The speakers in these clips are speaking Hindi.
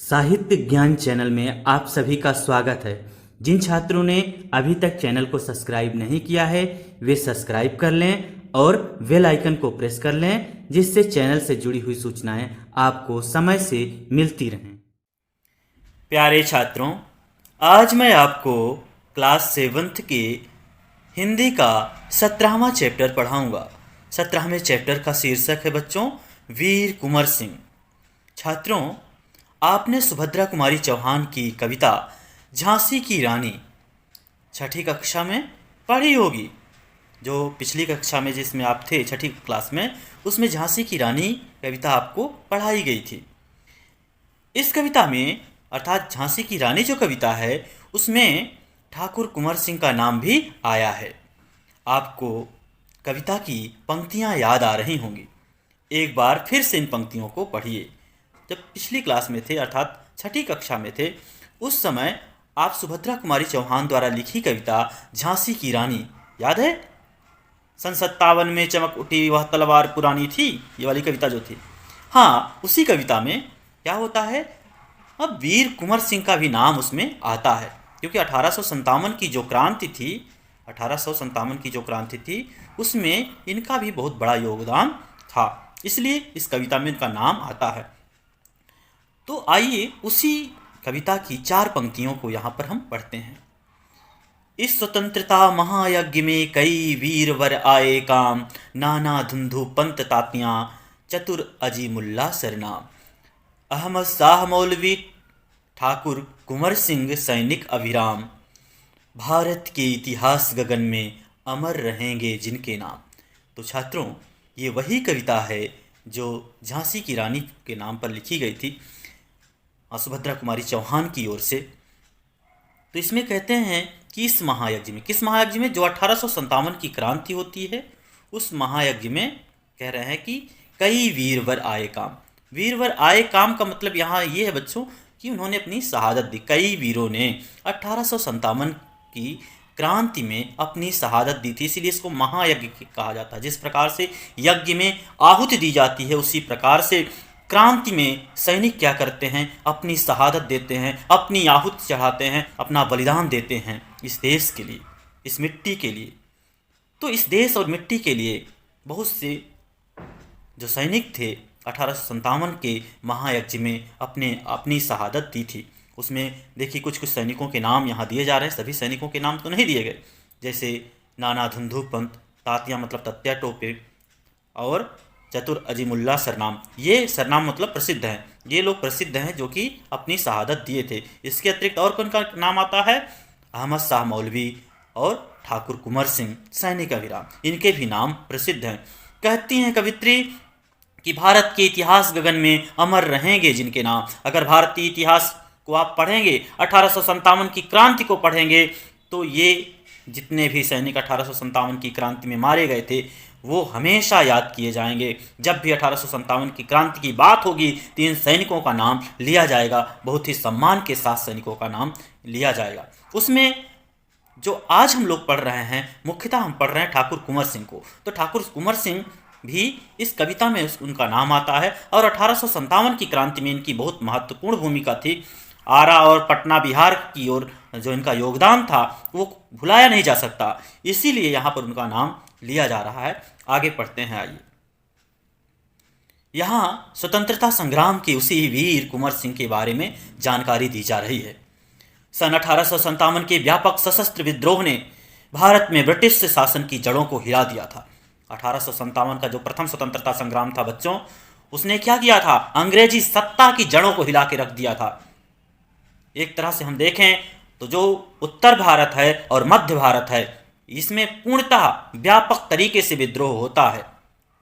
साहित्य ज्ञान चैनल में आप सभी का स्वागत है। जिन छात्रों ने अभी तक चैनल को सब्सक्राइब नहीं किया है वे सब्सक्राइब कर लें और बेल आइकन को प्रेस कर लें, जिससे चैनल से जुड़ी हुई सूचनाएं आपको समय से मिलती रहें। प्यारे छात्रों, आज मैं आपको क्लास 7th के हिंदी का 17वां चैप्टर पढ़ाऊंगा। 17वें चैप्टर का शीर्षक है बच्चों वीर कुंवर सिंह। छात्रों, आपने सुभद्रा कुमारी चौहान की कविता झांसी की रानी छठी कक्षा में पढ़ी होगी। जो पिछली कक्षा में जिसमें आप थे छठी क्लास में, उसमें झांसी की रानी कविता आपको पढ़ाई गई थी। इस कविता में अर्थात झांसी की रानी जो कविता है उसमें ठाकुर कुंवर सिंह का नाम भी आया है। आपको कविता की पंक्तियां याद आ रही होंगी। एक बार फिर से इन पंक्तियों को पढ़िए। जब पिछली क्लास में थे अर्थात छठी कक्षा में थे, उस समय आप सुभद्रा कुमारी चौहान द्वारा लिखी कविता झांसी की रानी याद है? सन 57 में चमक उठी वह तलवार पुरानी थी, ये वाली कविता जो थी। हाँ, उसी कविता में क्या होता है, अब वीर कुंवर सिंह का भी नाम उसमें आता है, क्योंकि 1857 की जो क्रांति थी 1857 की जो क्रांति थी उसमें इनका भी बहुत बड़ा योगदान था, इसलिए इस कविता में इनका नाम आता है। तो आइए उसी कविता की 4 पंक्तियों को यहाँ पर हम पढ़ते हैं। इस स्वतंत्रता महायज्ञ में कई वीरवर आए काम, नाना धुंधु पंत तातियाँ चतुर अजीमुल्ला सरनाम। अहमद शाह मौलवी ठाकुर कुंवर सिंह सैनिक अभिराम, भारत के इतिहास गगन में अमर रहेंगे जिनके नाम। तो छात्रों, ये वही कविता है जो झांसी की रानी के नाम पर लिखी गई थी सुभद्रा कुमारी चौहान की ओर से। तो इसमें कहते हैं कि इस महायज्ञ में, किस महायज्ञ में? जो 1857 की क्रांति होती है उस महायज्ञ में कह रहे हैं कि कई वीरवर आए काम। वीरवर आए काम का मतलब यहाँ ये है बच्चों कि उन्होंने अपनी शहादत दी। कई वीरों ने 1857 की क्रांति में अपनी शहादत दी थी, इसीलिए इसको महायज्ञ कहा जाता है। जिस प्रकार से यज्ञ में आहुति दी जाती है, उसी प्रकार से क्रांति में सैनिक क्या करते हैं, अपनी शहादत देते हैं, अपनी आहुति चढ़ाते हैं, अपना बलिदान देते हैं इस देश के लिए, इस मिट्टी के लिए। तो इस देश और मिट्टी के लिए बहुत से जो सैनिक थे 1857 के महायज्ञ में अपनी शहादत दी थी। उसमें देखिए कुछ कुछ सैनिकों के नाम यहाँ दिए जा रहे हैं। सभी सैनिकों के नाम तो नहीं दिए गए, जैसे नाना धुंधु पंत, तातिया मतलब तत्या टोपे, और चतुर अजीमुल्ला सरनाम। ये सरनाम मतलब प्रसिद्ध हैं, ये लोग प्रसिद्ध हैं जो कि अपनी शहादत दिए थे। इसके अतिरिक्त और कौन का नाम आता है? अहमद शाह मौलवी और ठाकुर कुंवर सिंह सैनिक अभिराम, इनके भी नाम प्रसिद्ध हैं। कहती हैं कवित्री कि भारत के इतिहास गगन में अमर रहेंगे जिनके नाम। अगर भारतीय इतिहास को आप पढ़ेंगे, 1857 की क्रांति को पढ़ेंगे, तो ये जितने भी सैनिक 1857 की क्रांति में मारे गए थे वो हमेशा याद किए जाएंगे। जब भी 1857 की क्रांति की बात होगी तो इन सैनिकों का नाम लिया जाएगा, बहुत ही सम्मान के साथ सैनिकों का नाम लिया जाएगा। उसमें जो आज हम लोग पढ़ रहे हैं, मुख्यतः हम पढ़ रहे हैं ठाकुर कुंवर सिंह को। तो ठाकुर कुंवर सिंह भी इस कविता में उनका नाम आता है, और 1857 की क्रांति में इनकी बहुत महत्वपूर्ण भूमिका थी। आरा और पटना बिहार की ओर जो इनका योगदान था वो भुलाया नहीं जा सकता, इसीलिए यहाँ पर उनका नाम लिया जा रहा है। आगे पढ़ते हैं, आइए। यहाँ स्वतंत्रता संग्राम के उसी वीर कुंवर सिंह के बारे में जानकारी दी जा रही है। सन 1857 के व्यापक सशस्त्र विद्रोह ने भारत में ब्रिटिश शासन की जड़ों को हिला दिया था। 1857 का जो प्रथम स्वतंत्रता संग्राम था बच्चों, उसने क्या किया था? अंग्रेजी सत्ता की जड़ों को हिला के रख दिया था। एक तरह से हम देखें तो जो उत्तर भारत है और मध्य भारत है, इसमें पूर्णतः व्यापक तरीके से विद्रोह होता है।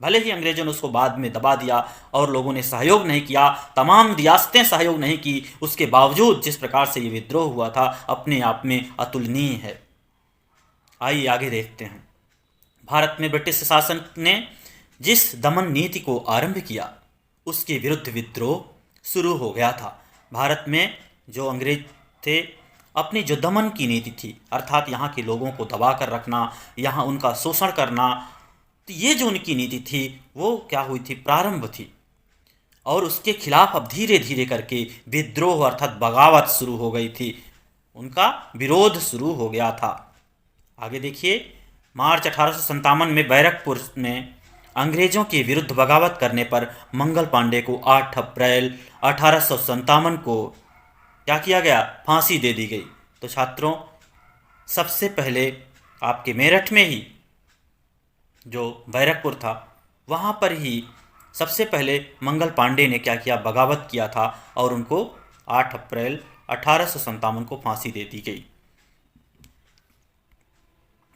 भले ही अंग्रेजों ने उसको बाद में दबा दिया और लोगों ने सहयोग नहीं किया, तमाम रियासतें सहयोग नहीं की, उसके बावजूद जिस प्रकार से ये विद्रोह हुआ था अपने आप में अतुलनीय है। आइए आगे देखते हैं। भारत में ब्रिटिश शासन ने जिस दमन नीति को आरंभ किया उसके विरुद्ध विद्रोह शुरू हो गया था। भारत में जो अंग्रेज थे, अपनी जो दमन की नीति थी, अर्थात यहाँ के लोगों को दबा कर रखना, यहाँ उनका शोषण करना, तो ये जो उनकी नीति थी वो क्या हुई थी? प्रारंभ थी। और उसके खिलाफ अब धीरे धीरे करके विद्रोह अर्थात बगावत शुरू हो गई थी, उनका विरोध शुरू हो गया था। आगे देखिए, मार्च 1857 में बैरकपुर में अंग्रेजों के विरुद्ध बगावत करने पर मंगल पांडे को 8 अप्रैल 1857 को क्या किया गया, फांसी दे दी गई। तो छात्रों, सबसे पहले आपके मेरठ में ही जो बैरकपुर था वहाँ पर ही सबसे पहले मंगल पांडे ने क्या किया, बगावत किया था और उनको 8 अप्रैल 1857 को फांसी दे दी गई।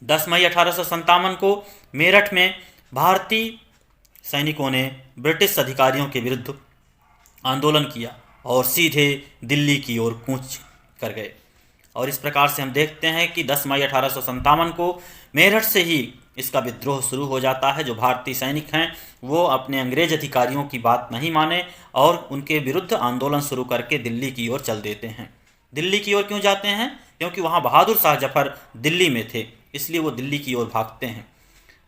10 मई 1857 को मेरठ में भारतीय सैनिकों ने ब्रिटिश अधिकारियों के विरुद्ध आंदोलन किया और सीधे दिल्ली की ओर कूच कर गए। और इस प्रकार से हम देखते हैं कि 10 मई 1857 को मेरठ से ही इसका विद्रोह शुरू हो जाता है। जो भारतीय सैनिक हैं वो अपने अंग्रेज अधिकारियों की बात नहीं माने और उनके विरुद्ध आंदोलन शुरू करके दिल्ली की ओर चल देते हैं। दिल्ली की ओर क्यों जाते हैं? क्योंकि वहाँ बहादुर शाह जफर दिल्ली में थे, इसलिए वो दिल्ली की ओर भागते हैं।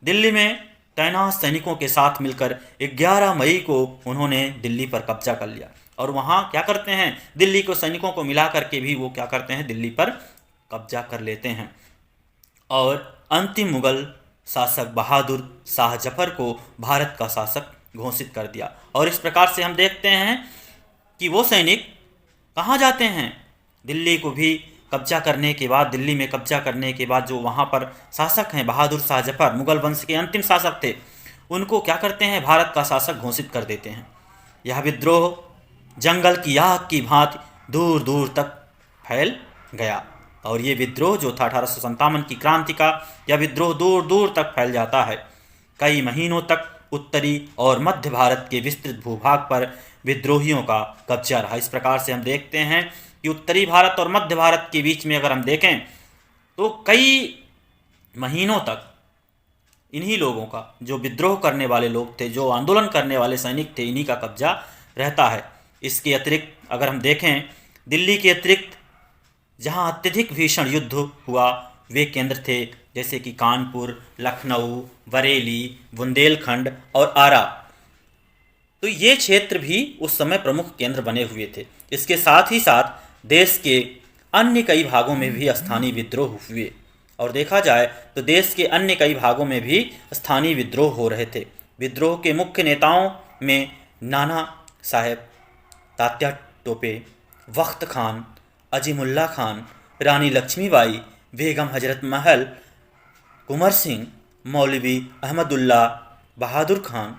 दिल्ली में तैनात सैनिकों के साथ मिलकर 11 मई को उन्होंने दिल्ली पर कब्जा कर लिया और वहाँ क्या करते हैं, दिल्ली को सैनिकों को मिला करके भी वो क्या करते हैं, दिल्ली पर कब्जा कर लेते हैं और अंतिम मुगल शासक बहादुर शाह जफर को भारत का शासक घोषित कर दिया। और इस प्रकार से हम देखते हैं कि वो सैनिक कहाँ जाते हैं, दिल्ली को भी कब्जा करने के बाद, दिल्ली में कब्जा करने के बाद जो वहाँ पर शासक हैं बहादुर शाह जफर, मुगल वंश के अंतिम शासक थे, उनको क्या करते हैं, भारत का शासक घोषित कर देते हैं। यह विद्रोह जंगल की आग की भांति दूर दूर तक फैल गया और ये विद्रोह जो था 1857 की क्रांति का, यह विद्रोह दूर दूर तक फैल जाता है। कई महीनों तक उत्तरी और मध्य भारत के विस्तृत भूभाग पर विद्रोहियों का कब्जा रहा। इस प्रकार से हम देखते हैं कि उत्तरी भारत और मध्य भारत के बीच में अगर हम देखें तो कई महीनों तक इन्हीं लोगों का, जो विद्रोह करने वाले लोग थे, जो आंदोलन करने वाले सैनिक थे, इन्हीं का कब्जा रहता है। इसके अतिरिक्त अगर हम देखें, दिल्ली के अतिरिक्त जहां अत्यधिक भीषण युद्ध हुआ वे केंद्र थे जैसे कि कानपुर, लखनऊ, बरेली, बुंदेलखंड और आरा। तो ये क्षेत्र भी उस समय प्रमुख केंद्र बने हुए थे। इसके साथ ही साथ देश के अन्य कई भागों में भी स्थानीय विद्रोह हुए और देखा जाए तो देश के अन्य कई भागों में भी स्थानीय विद्रोह हो रहे थे। विद्रोह के मुख्य नेताओं में नाना साहेब, तात्या टोपे, वक्त खान, अजीमुल्ला खान, रानी लक्ष्मीबाई, बेगम हजरत महल, कुंवर सिंह, मौलवी अहमदुल्ला, बहादुर खान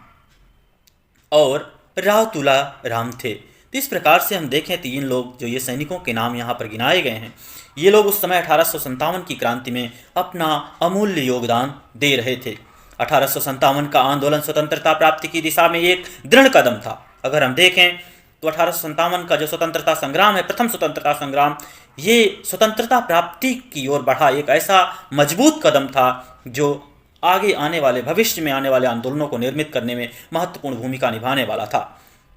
और राव तुला राम थे। तो इस प्रकार से हम देखें तो इन लोग, जो ये सैनिकों के नाम यहाँ पर गिनाए गए हैं, ये लोग उस समय 1857 की क्रांति में अपना अमूल्य योगदान दे रहे थे। 1857 का आंदोलन स्वतंत्रता प्राप्ति की दिशा में एक दृढ़ कदम था। अगर हम देखें तो 1857 का जो स्वतंत्रता संग्राम है, प्रथम स्वतंत्रता संग्राम, ये स्वतंत्रता प्राप्ति की ओर बढ़ा एक ऐसा मजबूत कदम था जो आगे आने वाले, भविष्य में आने वाले आंदोलनों को निर्मित करने में महत्वपूर्ण भूमिका निभाने वाला था,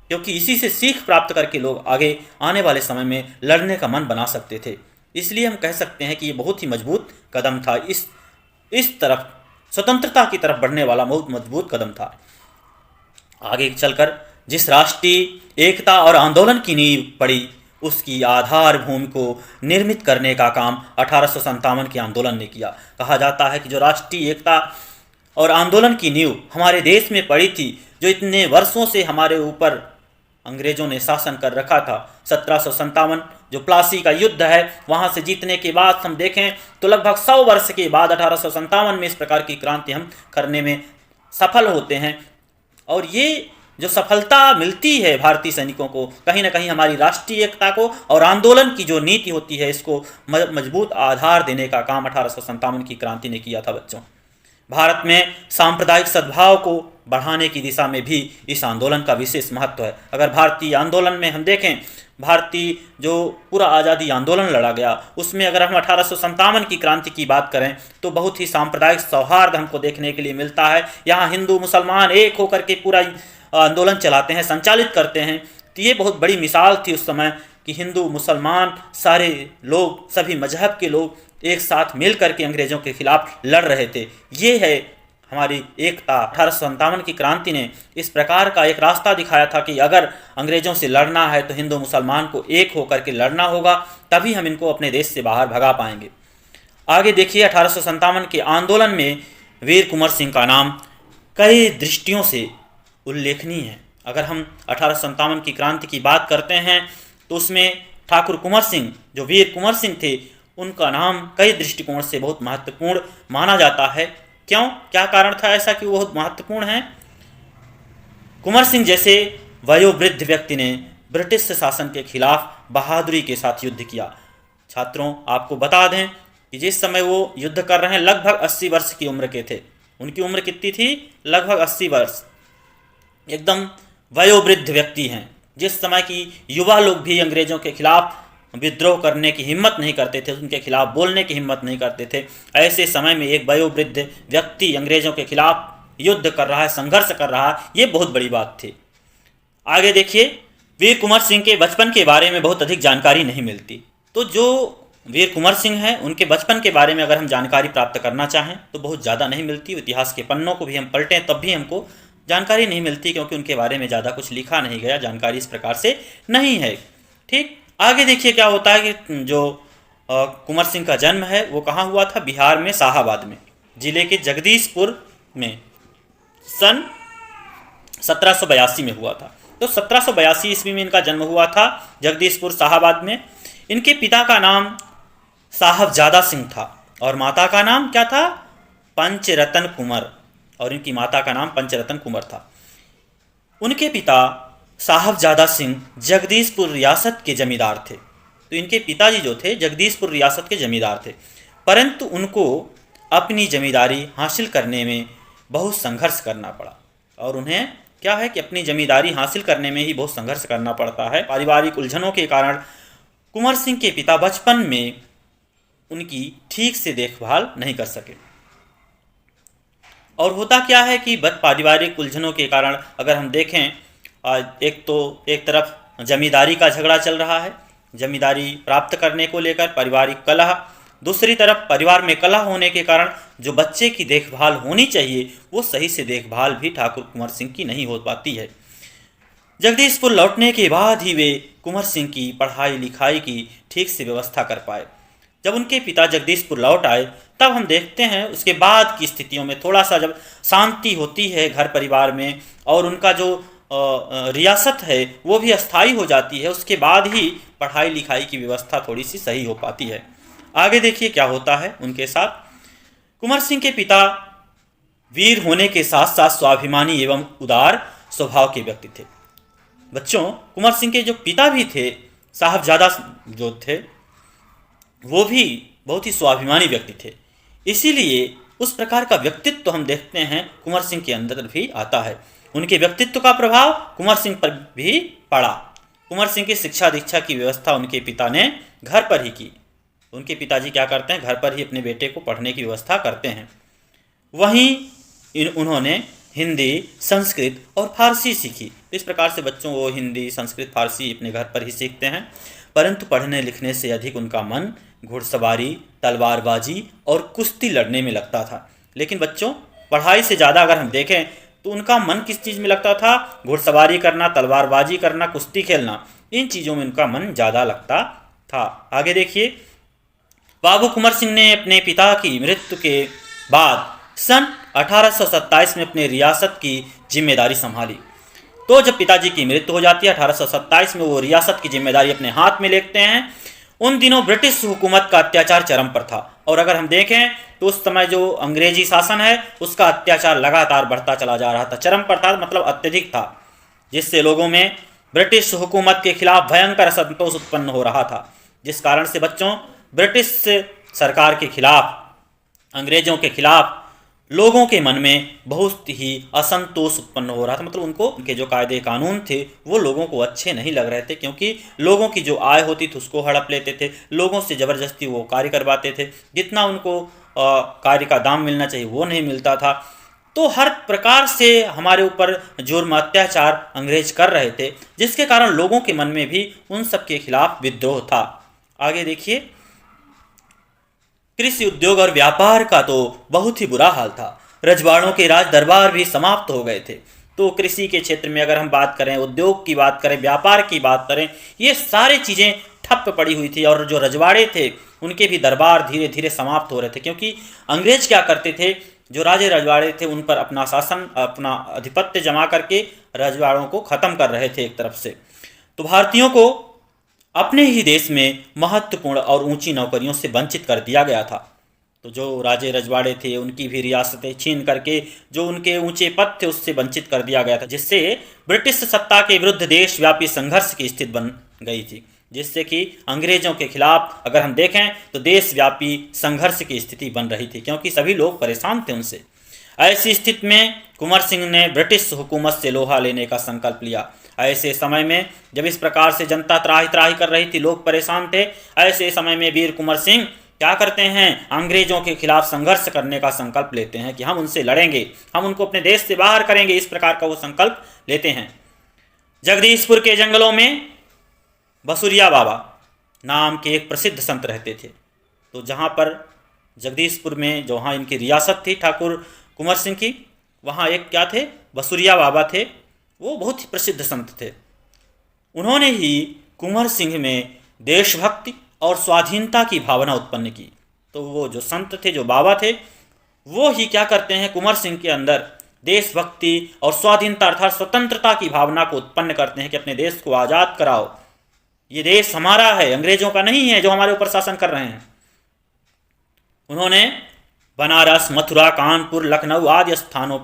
क्योंकि इसी से सीख प्राप्त करके लोग आगे आने वाले समय में लड़ने का मन बना सकते थे। इसलिए हम कह सकते हैं कि ये बहुत ही मजबूत कदम था, इस तरफ स्वतंत्रता की तरफ बढ़ने वाला बहुत मजबूत कदम था। आगे चलकर जिस राष्ट्रीय एकता और आंदोलन की नींव पड़ी, उसकी आधार भूमि को निर्मित करने का काम 1857 के आंदोलन ने किया। कहा जाता है कि जो राष्ट्रीय एकता और आंदोलन की नींव हमारे देश में पड़ी थी, जो इतने वर्षों से हमारे ऊपर अंग्रेजों ने शासन कर रखा था, 1757 जो प्लासी का युद्ध है वहाँ से जीतने के बाद हम देखें तो लगभग 100 वर्ष के बाद 1857 में इस प्रकार की क्रांति हम करने में सफल होते हैं। और ये जो सफलता मिलती है भारतीय सैनिकों को, कहीं ना कहीं हमारी राष्ट्रीय एकता को और आंदोलन की जो नीति होती है, इसको मजबूत आधार देने का काम 1857 की क्रांति ने किया था। बच्चों, भारत में सांप्रदायिक सद्भाव को बढ़ाने की दिशा में भी इस आंदोलन का विशेष महत्व है। अगर भारतीय आंदोलन में हम देखें, भारतीय जो पूरा आज़ादी आंदोलन लड़ा गया, उसमें अगर हम 1857 की क्रांति की बात करें तो बहुत ही सांप्रदायिक सौहार्द हमको देखने के लिए मिलता है। यहाँ हिंदू मुसलमान एक होकर के पूरा आंदोलन चलाते हैं, संचालित करते हैं। तो ये बहुत बड़ी मिसाल थी उस समय कि हिंदू मुसलमान सारे लोग, सभी मजहब के लोग एक साथ मिल करके अंग्रेज़ों के खिलाफ लड़ रहे थे। ये है हमारी एकता। 1857 की क्रांति ने इस प्रकार का एक रास्ता दिखाया था कि अगर अंग्रेजों से लड़ना है तो हिंदू मुसलमान को एक होकर के लड़ना होगा, तभी हम इनको अपने देश से बाहर भगा पाएंगे। आगे देखिए, 1857 के आंदोलन में वीर कुंवर सिंह का नाम कई दृष्टियों से उल्लेखनीय है। अगर हम 1857 की क्रांति की बात करते हैं तो उसमें ठाकुर कुंवर सिंह, जो वीर कुंवर सिंह थे, उनका नाम कई दृष्टिकोण से बहुत महत्वपूर्ण माना जाता है। क्यों, क्या कारण था ऐसा कि वो बहुत महत्वपूर्ण है? कुंवर सिंह जैसे वयोवृद्ध व्यक्ति ने ब्रिटिश शासन के खिलाफ बहादुरी के साथ युद्ध किया। छात्रों, आपको बता दें कि जिस समय वो युद्ध कर रहे हैं लगभग 80 वर्ष की उम्र के थे। उनकी उम्र कितनी थी? लगभग 80 वर्ष। एकदम वयोवृद्ध व्यक्ति हैं। जिस समय की युवा लोग भी अंग्रेजों के खिलाफ विद्रोह करने की हिम्मत नहीं करते थे, उनके खिलाफ बोलने की हिम्मत नहीं करते थे, ऐसे समय में एक वयोवृद्ध व्यक्ति अंग्रेजों के खिलाफ युद्ध कर रहा है, संघर्ष कर रहा है, ये बहुत बड़ी बात थी। आगे देखिए, वीर कुंवर सिंह के बचपन के बारे में बहुत अधिक जानकारी नहीं मिलती। तो जो वीर कुंवर सिंह हैं, उनके बचपन के बारे में अगर हम जानकारी प्राप्त करना चाहें तो बहुत ज़्यादा नहीं मिलती। इतिहास के पन्नों को भी हम पलटें तब भी हमको जानकारी नहीं मिलती, क्योंकि उनके बारे में ज़्यादा कुछ लिखा नहीं गया, जानकारी इस प्रकार से नहीं है। ठीक, आगे देखिए क्या होता है कि जो कुंवर सिंह का जन्म है वो कहाँ हुआ था? बिहार में शाहाबाद में, जिले के जगदीशपुर में सन 1782 में हुआ था। तो 1782 ईस्वी में इनका जन्म हुआ था जगदीशपुर शाहाबाद में। इनके पिता का नाम साहबजादा सिंह था और माता का नाम क्या था? पंचरतन कुंवर, और इनकी माता का नाम पंचरतन कुंवर था। उनके पिता साहबजादा सिंह जगदीशपुर रियासत के जमींदार थे। तो इनके पिताजी जो थे जगदीशपुर रियासत के जमींदार थे, परंतु उनको अपनी जमींदारी हासिल करने में बहुत संघर्ष करना पड़ा। और उन्हें क्या है कि अपनी जमींदारी हासिल करने में ही बहुत संघर्ष करना पड़ता है। पारिवारिक उलझनों के कारण कुंवर सिंह के पिता बचपन में उनकी ठीक से देखभाल नहीं कर सके। और होता क्या है कि पारिवारिक उलझनों के कारण अगर हम देखें, एक तरफ जमींदारी का झगड़ा चल रहा है, जमींदारी प्राप्त करने को लेकर पारिवारिक कलह, दूसरी तरफ परिवार में कलह होने के कारण जो बच्चे की देखभाल होनी चाहिए वो सही से देखभाल भी ठाकुर कुंवर सिंह की नहीं हो पाती है। जगदीशपुर लौटने के बाद ही वे कुंवर सिंह की पढ़ाई लिखाई की ठीक से व्यवस्था कर पाए। जब उनके पिता जगदीशपुर लौट आए तब हम देखते हैं उसके बाद की स्थितियों में थोड़ा सा जब शांति होती है घर परिवार में और उनका जो रियासत है वो भी अस्थाई हो जाती है, उसके बाद ही पढ़ाई लिखाई की व्यवस्था थोड़ी सी सही हो पाती है। आगे देखिए क्या होता है उनके साथ। कुंवर सिंह के पिता वीर होने के साथ साथ स्वाभिमानी एवं उदार स्वभाव के व्यक्ति थे। बच्चों, कुंवर सिंह के जो पिता भी थे साहबजादा जो थे वो भी बहुत ही स्वाभिमानी व्यक्ति थे। इसीलिए उस प्रकार का व्यक्तित्व तो हम देखते हैं कुंवर सिंह के अंदर भी आता है। उनके व्यक्तित्व का प्रभाव कुंवर सिंह पर भी पड़ा। कुंवर सिंह की शिक्षा दीक्षा की व्यवस्था उनके पिता ने घर पर ही की। उनके पिताजी क्या करते हैं, घर पर ही अपने बेटे को पढ़ने की व्यवस्था करते हैं। वहीं उन्होंने हिंदी, संस्कृत और फारसी सीखी। इस प्रकार से बच्चों वो हिंदी, संस्कृत, फारसी अपने घर पर ही सीखते हैं, परंतु पढ़ने लिखने से अधिक उनका मन घुड़सवारी, तलवारबाजी और कुश्ती लड़ने में लगता था। लेकिन बच्चों, पढ़ाई से ज़्यादा अगर हम देखें तो उनका मन किस चीज़ में लगता था? घुड़सवारी करना, तलवारबाजी करना, कुश्ती खेलना, इन चीज़ों में उनका मन ज़्यादा लगता था। आगे देखिए, बाबू कुंवर सिंह ने अपने पिता की मृत्यु के बाद सन 1827 में अपने रियासत की जिम्मेदारी संभाली। तो जब पिताजी की मृत्यु हो जाती है 1827 में, वो रियासत की जिम्मेदारी अपने हाथ में लेते हैं। उन दिनों ब्रिटिश हुकूमत का अत्याचार चरम पर था और अगर हम देखें तो उस समय जो अंग्रेजी शासन है उसका अत्याचार लगातार बढ़ता चला जा रहा था। चरम पर था मतलब अत्यधिक था, जिससे लोगों में ब्रिटिश हुकूमत के खिलाफ भयंकर असंतोष उत्पन्न हो रहा था। जिस कारण से बच्चों ब्रिटिश सरकार के खिलाफ, अंग्रेजों के खिलाफ लोगों के मन में बहुत ही असंतोष उत्पन्न हो रहा था। मतलब उनके जो कायदे कानून थे वो लोगों को अच्छे नहीं लग रहे थे, क्योंकि लोगों की जो आय होती थी उसको हड़प लेते थे, लोगों से ज़बरदस्ती वो कार्य करवाते थे, जितना उनको कार्य का दाम मिलना चाहिए वो नहीं मिलता था। तो हर प्रकार से हमारे ऊपर जुर्म अत्याचार अंग्रेज कर रहे थे, जिसके कारण लोगों के मन में भी उन सब के खिलाफ विद्रोह था। आगे देखिए, कृषि उद्योग और व्यापार का तो बहुत ही बुरा हाल था। रजवाड़ों के राज दरबार भी समाप्त हो गए थे। तो कृषि के क्षेत्र में अगर हम बात करें, उद्योग की बात करें, व्यापार की बात करें, ये सारी चीज़ें ठप पड़ी हुई थी और जो रजवाड़े थे उनके भी दरबार धीरे धीरे समाप्त हो रहे थे, क्योंकि अंग्रेज क्या करते थे, जो राजे रजवाड़े थे उन पर अपना शासन, अपना आधिपत्य जमा करके रजवाड़ों को ख़त्म कर रहे थे एक तरफ से। तो भारतीयों को अपने ही देश में महत्वपूर्ण और ऊंची नौकरियों से वंचित कर दिया गया था। तो जो राजे रजवाड़े थे उनकी भी रियासतें छीन करके जो उनके ऊंचे पद थे उससे वंचित कर दिया गया था, जिससे ब्रिटिश सत्ता के विरुद्ध देशव्यापी संघर्ष की स्थिति बन गई थी, जिससे कि अंग्रेजों के खिलाफ अगर हम देखें तो देशव्यापी संघर्ष की स्थिति बन रही थी, क्योंकि सभी लोग परेशान थे उनसे। ऐसी स्थिति में कुंवर सिंह ने ब्रिटिश हुकूमत से लोहा लेने का संकल्प लिया। ऐसे समय में जब इस प्रकार से जनता त्राही त्राही कर रही थी, लोग परेशान थे, ऐसे समय में वीर कुंवर सिंह क्या करते हैं, अंग्रेजों के खिलाफ संघर्ष करने का संकल्प लेते हैं कि हम उनसे लड़ेंगे, हम उनको अपने देश से बाहर करेंगे, इस प्रकार का वो संकल्प लेते हैं। जगदीशपुर के जंगलों में बसुरिया बाबा नाम के एक प्रसिद्ध संत रहते थे। तो जहाँ पर जगदीशपुर में जहाँ इनकी रियासत थी ठाकुर कुंवर सिंह की, वहाँ एक क्या थे, बसुरिया बाबा थे। वो बहुत ही प्रसिद्ध संत थे। उन्होंने ही कुंवर सिंह में देशभक्ति और स्वाधीनता की भावना उत्पन्न की। तो वो जो संत थे, जो बाबा थे, वो ही क्या करते हैं, कुंवर सिंह के अंदर देशभक्ति और स्वाधीनता अर्थात स्वतंत्रता की भावना को उत्पन्न करते हैं कि अपने देश को आज़ाद कराओ, ये देश हमारा है, अंग्रेजों का नहीं है जो हमारे ऊपर शासन कर रहे हैं। उन्होंने बनारस, मथुरा, कानपुर, लखनऊ आदि स्थानों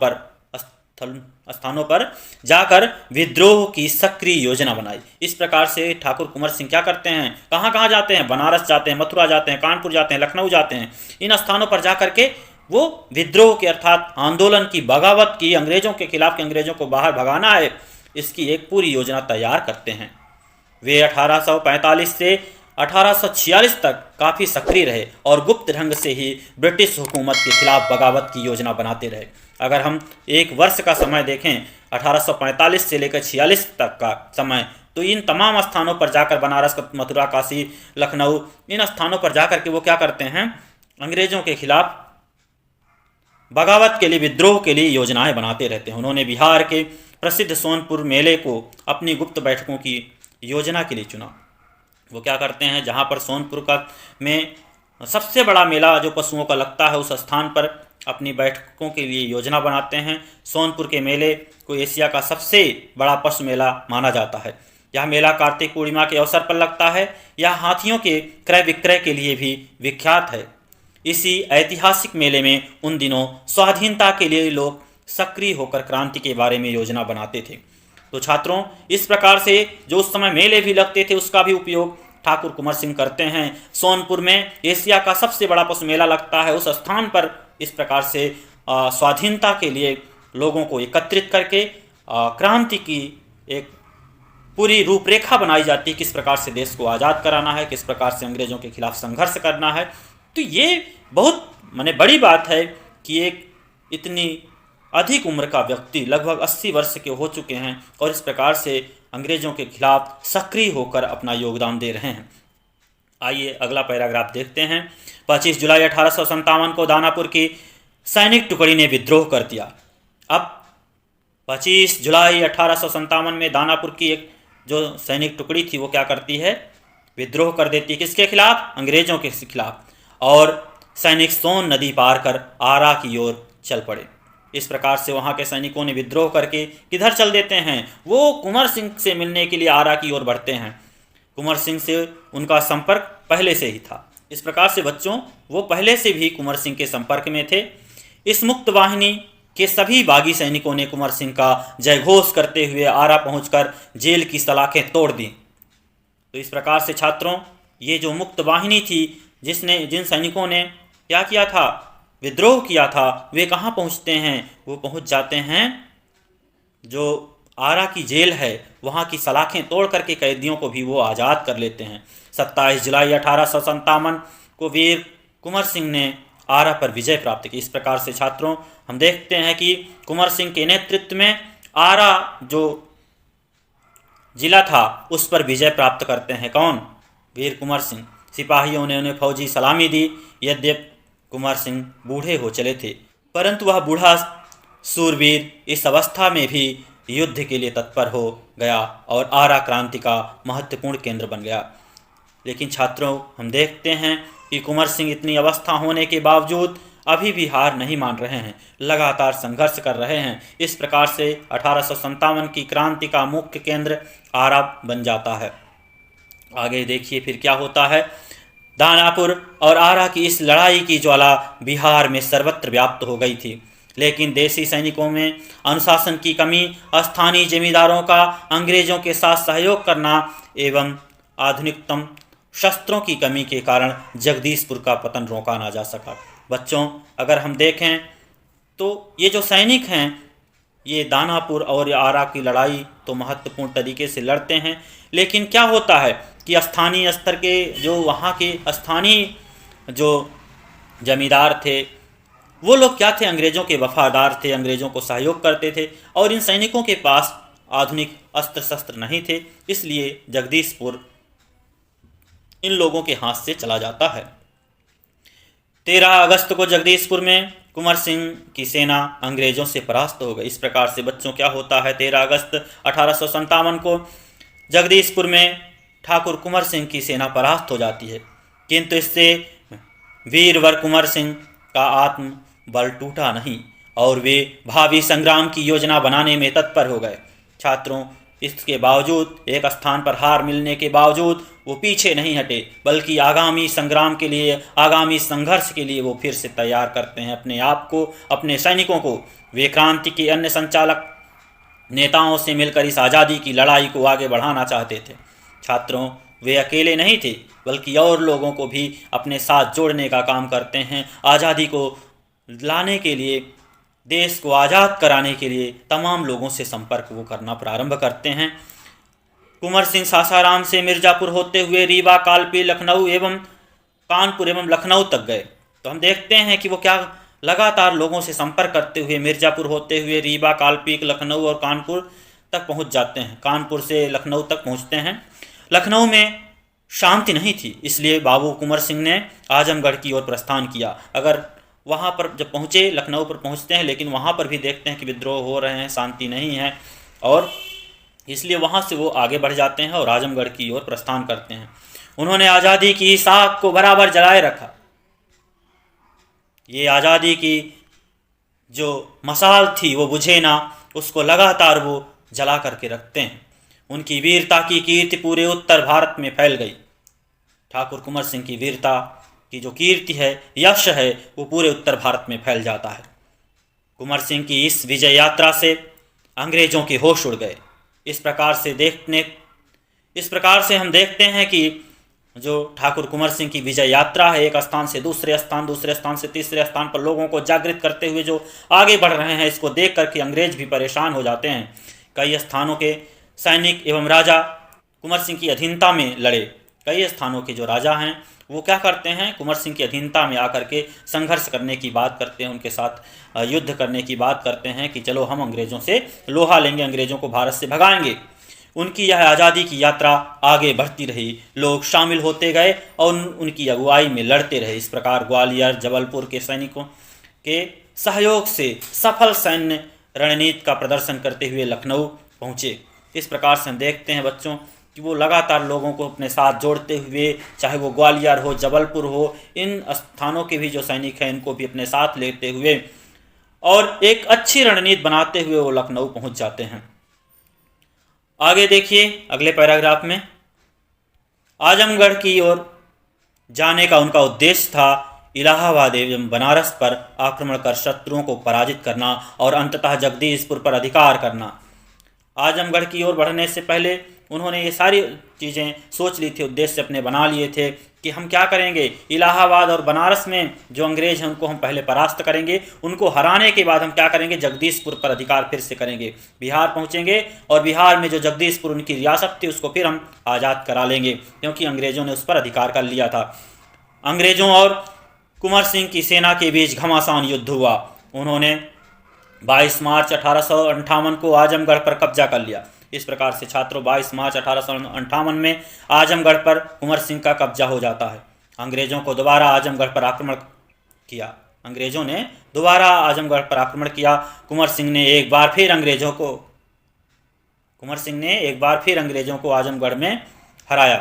पर जाकर विद्रोह की सक्रिय योजना बनाई। इस प्रकार से ठाकुर कुंवर सिंह क्या करते हैं, कहाँ कहाँ जाते हैं, बनारस जाते हैं, मथुरा जाते हैं, कानपुर जाते हैं, लखनऊ जाते हैं। इन स्थानों पर जाकर के वो विद्रोह के अर्थात आंदोलन की, बगावत की, अंग्रेजों के खिलाफ कि अंग्रेजों को बाहर भगाना है, इसकी एक पूरी योजना तैयार करते हैं। वे 1845 से 1846 तक काफ़ी सक्रिय रहे और गुप्त ढंग से ही ब्रिटिश हुकूमत के खिलाफ बगावत की योजना बनाते रहे। अगर हम एक वर्ष का समय देखें, 1845 से लेकर 46 तक का समय, तो इन तमाम स्थानों पर जाकर बनारस, मथुरा, काशी, लखनऊ, इन स्थानों पर जाकर के वो क्या करते हैं, अंग्रेजों के खिलाफ बगावत के लिए, विद्रोह के लिए योजनाएं बनाते रहते हैं। उन्होंने बिहार के प्रसिद्ध सोनपुर मेले को अपनी गुप्त बैठकों की योजना के लिए चुना। वो क्या करते हैं, जहाँ पर सोनपुर का में सबसे बड़ा मेला जो पशुओं का लगता है, उस स्थान पर अपनी बैठकों के लिए योजना बनाते हैं। सोनपुर के मेले को एशिया का सबसे बड़ा पशु मेला माना जाता है। यह मेला कार्तिक पूर्णिमा के अवसर पर लगता है। यह हाथियों के क्रय विक्रय के लिए भी विख्यात है। इसी ऐतिहासिक मेले में उन दिनों स्वाधीनता के लिए लोग सक्रिय होकर क्रांति के बारे में योजना बनाते थे। तो छात्रों, इस प्रकार से जो उस समय मेले भी लगते थे उसका भी उपयोग ठाकुर कुंवर सिंह करते हैं। सोनपुर में एशिया का सबसे बड़ा पशु मेला लगता है, उस स्थान पर इस प्रकार से स्वाधीनता के लिए लोगों को एकत्रित करके क्रांति की एक पूरी रूपरेखा बनाई जाती है, किस प्रकार से देश को आज़ाद कराना है, किस प्रकार से अंग्रेजों के खिलाफ संघर्ष करना है। तो ये बहुत बड़ी बात है कि एक इतनी अधिक उम्र का व्यक्ति, लगभग 80 वर्ष के हो चुके हैं और इस प्रकार से अंग्रेजों के खिलाफ सक्रिय होकर अपना योगदान दे रहे हैं। आइए अगला पैराग्राफ देखते हैं। 25 जुलाई 1857 को दानापुर की सैनिक टुकड़ी ने विद्रोह कर दिया। अब 25 जुलाई 1857 में दानापुर की एक जो सैनिक टुकड़ी थी वो क्या करती है, विद्रोह कर देती है। किसके खिलाफ, अंग्रेजों के खिलाफ। और सैनिक सोन नदी पार कर आरा की ओर चल पड़े। इस प्रकार से वहाँ के सैनिकों ने विद्रोह करके किधर चल देते हैं, वो कुंवर सिंह से मिलने के लिए आरा की ओर बढ़ते हैं। कुंवर सिंह से उनका संपर्क पहले से ही था। इस प्रकार से बच्चों, वो पहले से भी कुंवर सिंह के संपर्क में थे। इस मुक्त वाहिनी के सभी बागी सैनिकों ने कुंवर सिंह का जयघोष करते हुए आरा पहुंचकर जेल की सलाखें तोड़ दी। तो इस प्रकार से छात्रों, ये जो मुक्त वाहिनी थी, जिन सैनिकों ने क्या किया था, विद्रोह किया था, वे कहाँ पहुँचते हैं, वो पहुँच जाते हैं जो आरा की जेल है, वहाँ की सलाखें तोड़ करके कैदियों को भी वो आज़ाद कर लेते हैं। 27 जुलाई 1857 को वीर कुंवर सिंह ने आरा पर विजय प्राप्त की। इस प्रकार से छात्रों, हम देखते हैं कि कुंवर सिंह के नेतृत्व में आरा जो जिला था उस पर विजय प्राप्त करते हैं। कौन, वीर कुंवर सिंह। सिपाहियों ने उन्हें फौजी सलामी दी। यद्यपि कुंवर सिंह बूढ़े हो चले थे, परंतु वह बूढ़ा सूरवीर इस अवस्था में भी युद्ध के लिए तत्पर हो गया और आरा क्रांति का महत्वपूर्ण केंद्र बन गया। लेकिन छात्रों, हम देखते हैं कि कुंवर सिंह इतनी अवस्था होने के बावजूद अभी भी हार नहीं मान रहे हैं, लगातार संघर्ष कर रहे हैं। इस प्रकार से 1857 की क्रांति का मुख्य केंद्र आरा बन जाता है। आगे देखिए फिर क्या होता है। दानापुर और आरा की इस लड़ाई की ज्वाला बिहार में सर्वत्र व्याप्त हो गई थी, लेकिन देसी सैनिकों में अनुशासन की कमी, स्थानीय जमींदारों का अंग्रेजों के साथ सहयोग करना एवं आधुनिकतम शस्त्रों की कमी के कारण जगदीशपुर का पतन रोका ना जा सका। बच्चों, अगर हम देखें तो ये जो सैनिक हैं, ये दानापुर और आरा की लड़ाई तो महत्वपूर्ण तरीके से लड़ते हैं, लेकिन क्या होता है कि स्थानीय स्तर के जो वहाँ के स्थानीय जो जमींदार थे, वो लोग क्या थे, अंग्रेज़ों के वफादार थे, अंग्रेज़ों को सहयोग करते थे और इन सैनिकों के पास आधुनिक अस्त्र शस्त्र नहीं थे। इसलिए जगदीशपुर इन लोगों के हाथ से चला जाता है। 13 अगस्त को जगदीशपुर में कुंवर सिंह की सेना अंग्रेजों से परास्त हो गई। इस प्रकार से बच्चों क्या होता है, 13 अगस्त 1857 को जगदीशपुर में ठाकुर कुंवर सिंह की सेना परास्त हो जाती है, किंतु इससे वीरवर कुंवर सिंह का आत्म बल टूटा नहीं और वे भावी संग्राम की योजना बनाने में तत्पर हो गए। छात्रों, इसके बावजूद, एक स्थान पर हार मिलने के बावजूद वो पीछे नहीं हटे, बल्कि आगामी संग्राम के लिए, आगामी संघर्ष के लिए वो फिर से तैयार करते हैं अपने आप को, अपने सैनिकों को। वे क्रांति के अन्य संचालक नेताओं से मिलकर इस आज़ादी की लड़ाई को आगे बढ़ाना चाहते थे। छात्रों, वे अकेले नहीं थे, बल्कि और लोगों को भी अपने साथ जोड़ने का काम करते हैं। आज़ादी को लाने के लिए, देश को आज़ाद कराने के लिए तमाम लोगों से संपर्क वो करना प्रारंभ करते हैं। कुंवर सिंह सासाराम से मिर्ज़ापुर होते हुए रीवा, कालपी, लखनऊ एवं कानपुर एवं लखनऊ तक गए। तो हम देखते हैं कि वो क्या लगातार लोगों से संपर्क करते हुए मिर्ज़ापुर होते हुए रीवा, कालपी, लखनऊ और कानपुर तक पहुंच जाते हैं। कानपुर से लखनऊ तक पहुंचते हैं। लखनऊ में शांति नहीं थी, इसलिए बाबू कुंवर सिंह ने आजमगढ़ की ओर प्रस्थान किया। अगर वहाँ पर जब पहुँचे, लखनऊ पर पहुँचते हैं, लेकिन वहाँ पर भी देखते हैं कि विद्रोह हो रहे हैं, शांति नहीं है, और इसलिए वहाँ से वो आगे बढ़ जाते हैं और आजमगढ़ की ओर प्रस्थान करते हैं। उन्होंने आज़ादी की इस आग को बराबर जलाए रखा। ये आज़ादी की जो मशाल थी वो बुझे ना, उसको लगातार वो जला करके रखते हैं। उनकी वीरता की कीर्ति पूरे उत्तर भारत में फैल गई। ठाकुर कुंवर सिंह की वीरता की जो कीर्ति है, यश है, वो पूरे उत्तर भारत में फैल जाता है। कुंवर सिंह की इस विजय यात्रा से अंग्रेजों के होश उड़ गए। इस प्रकार से हम देखते हैं कि जो ठाकुर कुंवर सिंह की विजय यात्रा है, एक स्थान से दूसरे स्थान, दूसरे स्थान से तीसरे स्थान पर लोगों को जागृत करते हुए जो आगे बढ़ रहे हैं, इसको देख करके अंग्रेज भी परेशान हो जाते हैं। कई स्थानों के सैनिक एवं राजा कुंवर सिंह की अधीनता में लड़े। कई स्थानों के जो राजा हैं वो क्या करते हैं, कुंवर सिंह की अधीनता में आकर के संघर्ष करने की बात करते हैं, उनके साथ युद्ध करने की बात करते हैं कि चलो हम अंग्रेज़ों से लोहा लेंगे, अंग्रेज़ों को भारत से भगाएंगे। उनकी यह आज़ादी की यात्रा आगे बढ़ती रही, लोग शामिल होते गए और उनकी अगुवाई में लड़ते रहे। इस प्रकार ग्वालियर, जबलपुर के सैनिकों के सहयोग से सफल सैन्य रणनीति का प्रदर्शन करते हुए लखनऊ पहुँचे। इस प्रकार से हम देखते हैं बच्चों कि वो लगातार लोगों को अपने साथ जोड़ते हुए, चाहे वो ग्वालियर हो, जबलपुर हो, इन स्थानों के भी जो सैनिक हैं इनको भी अपने साथ लेते हुए और एक अच्छी रणनीति बनाते हुए वो लखनऊ पहुंच जाते हैं। आगे देखिए अगले पैराग्राफ में, आजमगढ़ की ओर जाने का उनका उद्देश्य था इलाहाबाद एवं बनारस पर आक्रमण कर शत्रुओं को पराजित करना और अंततः जगदीशपुर पर अधिकार करना। आजमगढ़ की ओर बढ़ने से पहले उन्होंने ये सारी चीज़ें सोच ली थी, उद्देश्य अपने बना लिए थे कि हम क्या करेंगे, इलाहाबाद और बनारस में जो अंग्रेज हैं उनको हम पहले परास्त करेंगे, उनको हराने के बाद हम क्या करेंगे, जगदीशपुर पर अधिकार फिर से करेंगे, बिहार पहुंचेंगे और बिहार में जो जगदीशपुर उनकी रियासत थी उसको फिर हम आज़ाद करा लेंगे, क्योंकि अंग्रेज़ों ने उस पर अधिकार कर लिया था। अंग्रेज़ों और कुंवर सिंह की सेना के बीच घमासान युद्ध हुआ। उन्होंने 22 मार्च 1858 को आजमगढ़ पर कब्जा कर लिया। इस प्रकार से छात्रों 22 मार्च 1858 में आजमगढ़ पर कुंवर सिंह का कब्जा हो जाता है। अंग्रेज़ों को दोबारा आजमगढ़ पर आक्रमण किया। अंग्रेजों ने दोबारा आजमगढ़ पर आक्रमण किया। कुंवर सिंह ने एक बार फिर अंग्रेजों को आजमगढ़ में हराया।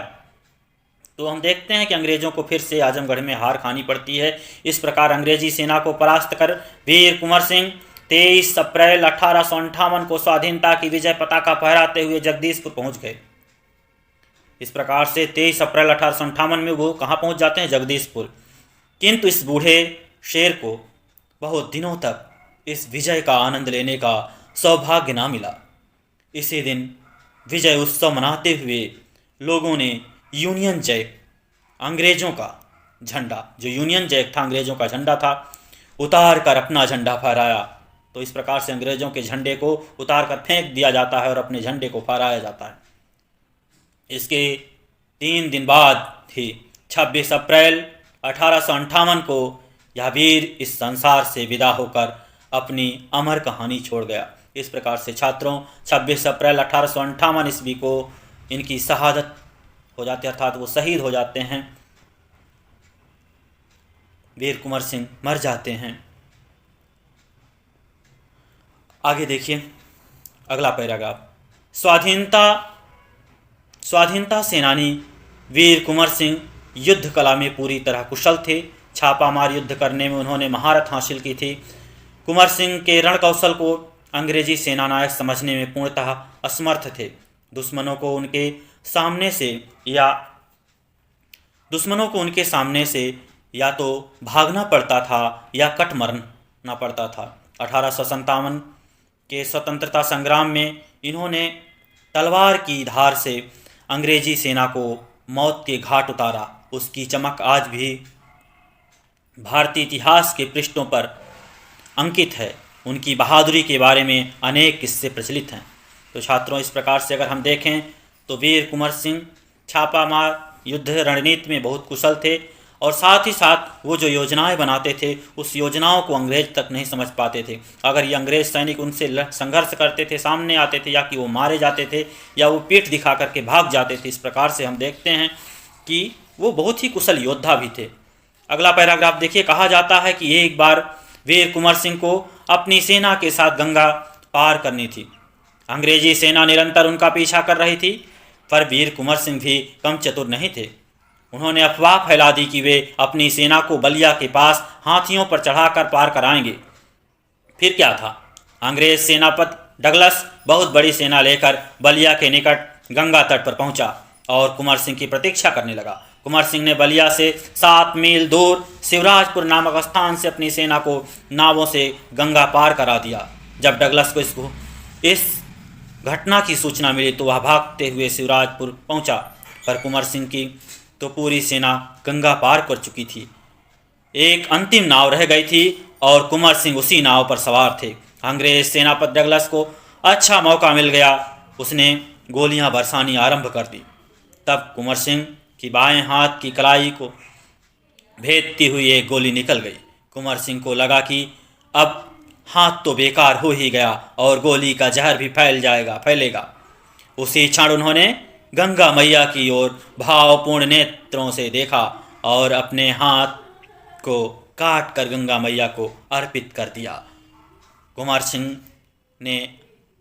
तो हम देखते हैं कि अंग्रेजों को फिर से आजमगढ़ में हार खानी पड़ती है। इस प्रकार अंग्रेजी सेना को परास्त कर वीर कुंवर सिंह 23 अप्रैल 1858 को स्वाधीनता की विजय पताका फहराते हुए जगदीशपुर पहुंच गए। इस प्रकार से 23 अप्रैल 1858 में वो कहाँ पहुंच जाते हैं? जगदीशपुर। किंतु इस बूढ़े शेर को बहुत दिनों तक इस विजय का आनंद लेने का सौभाग्य ना मिला। इसी दिन विजय उत्सव मनाते हुए लोगों ने यूनियन जैक, अंग्रेजों का झंडा, जो यूनियन जैक था अंग्रेजों का झंडा था, उतार कर अपना झंडा फहराया। तो इस प्रकार से अंग्रेजों के झंडे को उतार कर फेंक दिया जाता है और अपने झंडे को फहराया जाता है। इसके 3 दिन बाद ही 26 अप्रैल 1858 को यह वीर इस संसार से विदा होकर अपनी अमर कहानी छोड़ गया। इस प्रकार से छात्रों 26 अप्रैल 1858 ईस्वी को इनकी शहादत हो जाती है, अर्थात वो शहीद हो जाते हैं। वीर कुंवर सिंह मर जाते हैं। आगे देखिए अगला पैराग्राफ। स्वाधीनता सेनानी वीर कुंवर सिंह युद्ध कला में पूरी तरह कुशल थे। छापामार युद्ध करने में उन्होंने महारत हासिल की थी। कुंवर सिंह के रण कौशल को अंग्रेजी सेनानायक समझने में पूर्णतः असमर्थ थे। दुश्मनों को उनके सामने से या तो भागना पड़ता था या कट मरना पड़ता था। 1857 के स्वतंत्रता संग्राम में इन्होंने तलवार की धार से अंग्रेजी सेना को मौत के घाट उतारा। उसकी चमक आज भी भारतीय इतिहास के पृष्ठों पर अंकित है। उनकी बहादुरी के बारे में अनेक किस्से प्रचलित हैं। तो छात्रों, इस प्रकार से अगर हम देखें तो वीर कुंवर सिंह छापामार युद्ध रणनीति में बहुत कुशल थे और साथ ही साथ वो जो योजनाएं बनाते थे उस योजनाओं को अंग्रेज तक नहीं समझ पाते थे। अगर ये अंग्रेज सैनिक उनसे संघर्ष करते थे, सामने आते थे, या कि वो मारे जाते थे या वो पीठ दिखा करके भाग जाते थे। इस प्रकार से हम देखते हैं कि वो बहुत ही कुशल योद्धा भी थे। अगला पैराग्राफ देखिए। कहा जाता है कि एक बार वीर कुंवर सिंह को अपनी सेना के साथ गंगा पार करनी थी। अंग्रेजी सेना निरंतर उनका पीछा कर रही थी, पर वीर कुंवर सिंह भी कम चतुर नहीं थे। उन्होंने अफवाह फैला दी कि वे अपनी सेना को बलिया के पास हाथियों पर चढ़ाकर पार कराएंगे। फिर क्या था? अंग्रेज सेनापति डगलस बहुत बड़ी सेना लेकर बलिया के निकट गंगा तट पर पहुंचा और कुंवर सिंह की प्रतीक्षा करने लगा। कुंवर सिंह ने बलिया से 7 मील दूर शिवराजपुर नामक स्थान से अपनी सेना को नावों से गंगा पार करा दिया। जब डगलस को इस घटना की सूचना मिली तो वह भागते हुए शिवराजपुर पहुंचा, पर कुंवर सिंह की तो पूरी सेना गंगा पार कर चुकी थी। एक अंतिम नाव रह गई थी और कुंवर सिंह उसी नाव पर सवार थे। अंग्रेज सेनापति डगलस को अच्छा मौका मिल गया। उसने गोलियां बरसानी आरंभ कर दी। तब कुंवर सिंह की बाएं हाथ की कलाई को भेदती हुई एक गोली निकल गई। कुंवर सिंह को लगा कि अब हाथ तो बेकार हो ही गया और गोली का जहर भी फैलेगा। उसी क्षण उन्होंने गंगा मैया की ओर भावपूर्ण नेत्रों से देखा और अपने हाथ को काट कर गंगा मैया को अर्पित कर दिया। कुंवर सिंह ने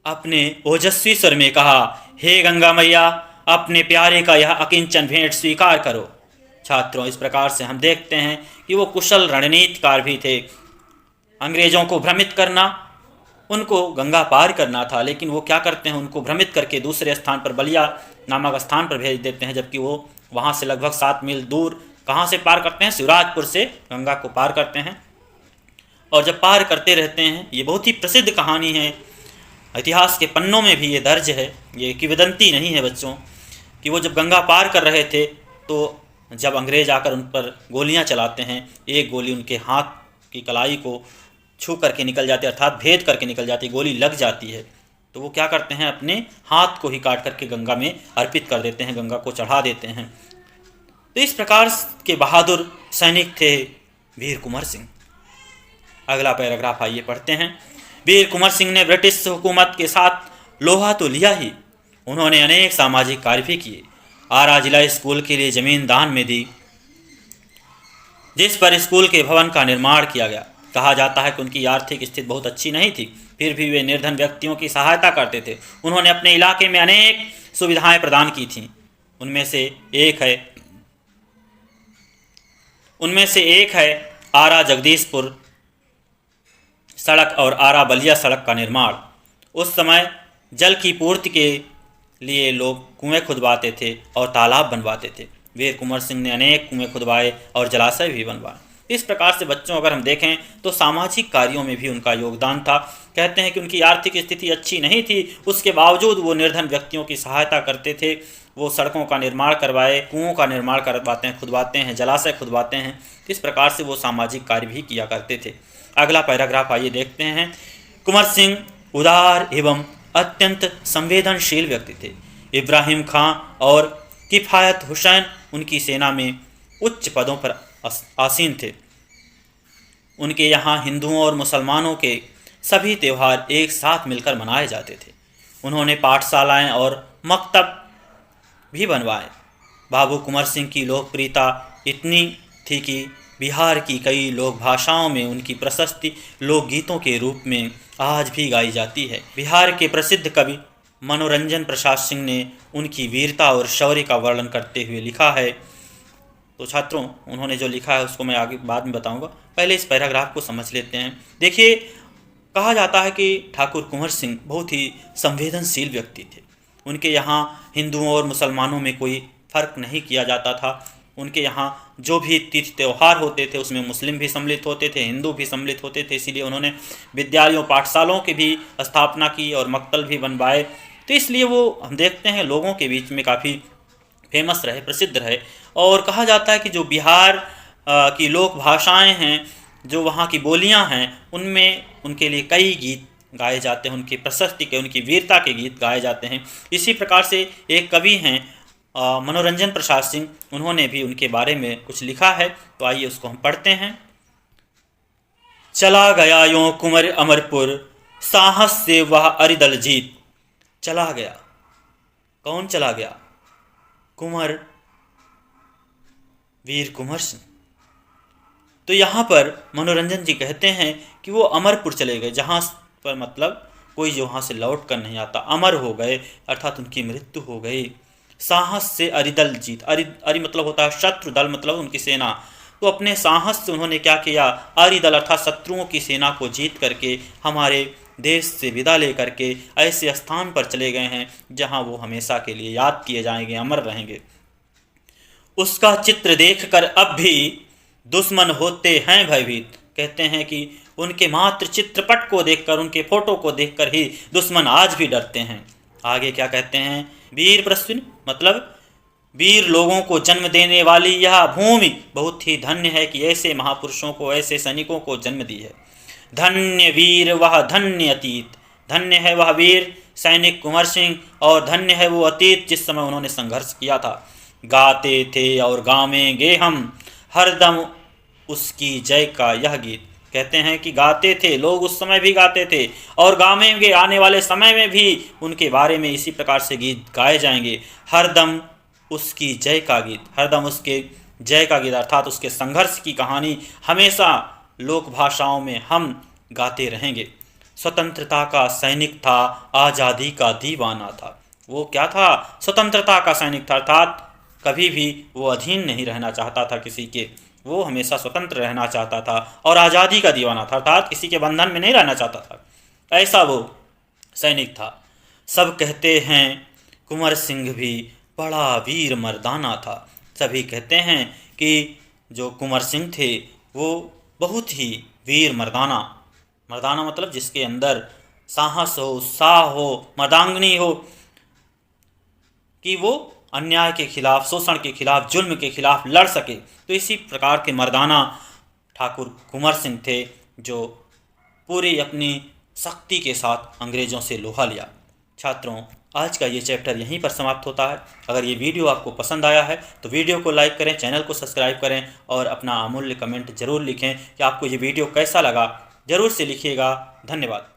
अपने ओजस्वी स्वर में कहा, हे गंगा मैया, अपने प्यारे का यह अकिंचन भेंट स्वीकार करो। छात्रों, इस प्रकार से हम देखते हैं कि वो कुशल रणनीतिकार भी थे। अंग्रेजों को भ्रमित करना, उनको गंगा पार करना था, लेकिन वो क्या करते हैं, उनको भ्रमित करके दूसरे स्थान पर बलिया नामक स्थान पर भेज देते हैं, जबकि वो वहाँ से लगभग 7 मील दूर कहाँ से पार करते हैं? शिवराजपुर से गंगा को पार करते हैं। और जब पार करते रहते हैं, ये बहुत ही प्रसिद्ध कहानी है, इतिहास के पन्नों में भी ये दर्ज है, ये किंवदंती नहीं है बच्चों, कि वो जब गंगा पार कर रहे थे तो जब अंग्रेज आकर उन पर गोलियां चलाते हैं, एक गोली उनके हाथ की कलाई को छू करके निकल जाती है, अर्थात भेद करके निकल जाती है, गोली लग जाती है। तो वो क्या करते हैं, अपने हाथ को ही काट करके गंगा में अर्पित कर देते हैं, गंगा को चढ़ा देते हैं। तो इस प्रकार के बहादुर सैनिक थे वीर कुंवर सिंह। अगला पैराग्राफ आइए पढ़ते हैं। वीर कुंवर सिंह ने ब्रिटिश हुकूमत के साथ लोहा तो लिया ही, उन्होंने अनेक सामाजिक कार्य भी किए। आरा जिला स्कूल के लिए जमीन दान में दी, जिस पर स्कूल के भवन का निर्माण किया गया। कहा जाता है कि उनकी आर्थिक स्थिति बहुत अच्छी नहीं थी, फिर भी वे निर्धन व्यक्तियों की सहायता करते थे। उन्होंने अपने इलाके में अनेक सुविधाएं प्रदान की थीं। उनमें से एक है आरा जगदीशपुर सड़क और आरा बलिया सड़क का निर्माण। उस समय जल की पूर्ति के लिए लोग कुएं खुदवाते थे और तालाब बनवाते थे। वीर कुंवर सिंह ने अनेक कुएं खुदवाए और जलाशय भी बनवाए। इस प्रकार से बच्चों अगर हम देखें तो सामाजिक कार्यों में भी उनका योगदान था। कहते हैं कि उनकी आर्थिक स्थिति अच्छी नहीं थी, उसके बावजूद वो निर्धन व्यक्तियों की सहायता करते थे। वो सड़कों का निर्माण करवाए, कुओं का निर्माण करवाते हैं, खुदवाते हैं, जलाशय खुदवाते हैं। इस प्रकार से वो सामाजिक कार्य भी किया करते थे। अगला पैराग्राफ आइए देखते हैं। कुंवर सिंह उदार एवं अत्यंत संवेदनशील व्यक्ति थे। इब्राहिम खां और किफ़ायत हुसैन उनकी सेना में उच्च पदों पर आसीन थे। उनके यहाँ हिंदुओं और मुसलमानों के सभी त्यौहार एक साथ मिलकर मनाए जाते थे। उन्होंने पाठशालाएं और मकतब भी बनवाए। बाबू कुंवर सिंह की लोकप्रियता इतनी थी कि बिहार की कई लोक भाषाओं में उनकी प्रशस्ति लोकगीतों के रूप में आज भी गाई जाती है। बिहार के प्रसिद्ध कवि मनोरंजन प्रसाद सिंह ने उनकी वीरता और शौर्य का वर्णन करते हुए लिखा है। तो छात्रों, उन्होंने जो लिखा है उसको मैं आगे बाद में बताऊंगा, पहले इस पैराग्राफ को समझ लेते हैं। देखिए, कहा जाता है कि ठाकुर कुंवर सिंह बहुत ही संवेदनशील व्यक्ति थे। उनके यहाँ हिंदुओं और मुसलमानों में कोई फ़र्क नहीं किया जाता था। उनके यहाँ जो भी तिथि त्यौहार होते थे उसमें मुस्लिम भी सम्मिलित होते थे, हिंदू भी सम्मिलित होते थे। इसीलिए उन्होंने विद्यालयों, पाठशालाओं की भी स्थापना की और मकतल भी बनवाए। तो इसलिए वो हम देखते हैं लोगों के बीच में काफ़ी फेमस रहे, प्रसिद्ध रहे। और कहा जाता है कि जो बिहार की लोक भाषाएँ हैं, जो वहाँ की बोलियाँ हैं, उनमें उनके लिए कई गीत गाए जाते हैं, उनकी प्रशस्ति के, उनकी वीरता के गीत गाए जाते हैं। इसी प्रकार से एक कवि हैं मनोरंजन प्रसाद सिंह, उन्होंने भी उनके बारे में कुछ लिखा है। तो आइए उसको हम पढ़ते हैं। चला गया यों कुंवर अमरपुर, साहस से वह अरिदल जीत। चला गया, कौन चला गया? कुंवर, वीर कुंवर सिंह। तो यहाँ पर मनोरंजन जी कहते हैं कि वो अमरपुर चले गए, जहाँ पर मतलब कोई वहाँ से लौट कर नहीं आता। अमर हो गए अर्थात उनकी मृत्यु हो गई। साहस से अरिदल जीत, अरि मतलब होता है शत्रु, दल मतलब उनकी सेना। तो अपने साहस से उन्होंने क्या किया? अरिदल अर्थात शत्रुओं की सेना को जीत करके हमारे देश से विदा ले करके ऐसे स्थान पर चले गए हैं जहां वो हमेशा के लिए याद किए जाएंगे, अमर रहेंगे। उसका चित्र देखकर अब भी दुश्मन होते हैं भयभीत। कहते हैं कि उनके मात्र चित्रपट को देखकर, उनके फोटो को देखकर ही दुश्मन आज भी डरते हैं। आगे क्या कहते हैं? वीर प्रश्न मतलब वीर लोगों को जन्म देने वाली यह भूमि बहुत ही धन्य है कि ऐसे महापुरुषों को, ऐसे सैनिकों को जन्म दी है। धन्य वीर वह धन्य अतीत, धन्य है वह वीर सैनिक कुंवर सिंह और धन्य है वो अतीत जिस समय उन्होंने संघर्ष किया था। गाते थे और गावेंगे हम हरदम उसकी जय का यह गीत। कहते हैं कि गाते थे लोग, उस समय भी गाते थे और गावेंगे, आने वाले समय में भी उनके बारे में इसी प्रकार से गीत गाए जाएंगे। हरदम उसकी जय का गीत, हरदम उसके जय का गीत अर्थात उसके संघर्ष की कहानी हमेशा लोक भाषाओं में हम गाते रहेंगे। स्वतंत्रता का सैनिक था, आज़ादी का दीवाना था। वो क्या था? स्वतंत्रता का सैनिक था, अर्थात कभी भी वो अधीन नहीं रहना चाहता था किसी के, वो हमेशा स्वतंत्र रहना चाहता था और आज़ादी का दीवाना था, अर्थात किसी के बंधन में नहीं रहना चाहता था। ऐसा वो सैनिक था। सब कहते हैं कुंवर सिंह भी बड़ा वीर मर्दाना था। सभी कहते हैं कि जो कुंवर सिंह थे वो बहुत ही वीर मर्दाना, मर्दाना मतलब जिसके अंदर साहस हो, उत्साह हो, मर्दांगनी हो, कि वो अन्याय के खिलाफ, शोषण के खिलाफ, जुल्म के खिलाफ लड़ सके। तो इसी प्रकार के मर्दाना ठाकुर कुंवर सिंह थे जो पूरी अपनी शक्ति के साथ अंग्रेज़ों से लोहा लिया। छात्रों, आज का ये चैप्टर यहीं पर समाप्त होता है। अगर ये वीडियो आपको पसंद आया है तो वीडियो को लाइक करें, चैनल को सब्सक्राइब करें और अपना अमूल्य कमेंट जरूर लिखें कि आपको ये वीडियो कैसा लगा। ज़रूर से लिखिएगा। धन्यवाद।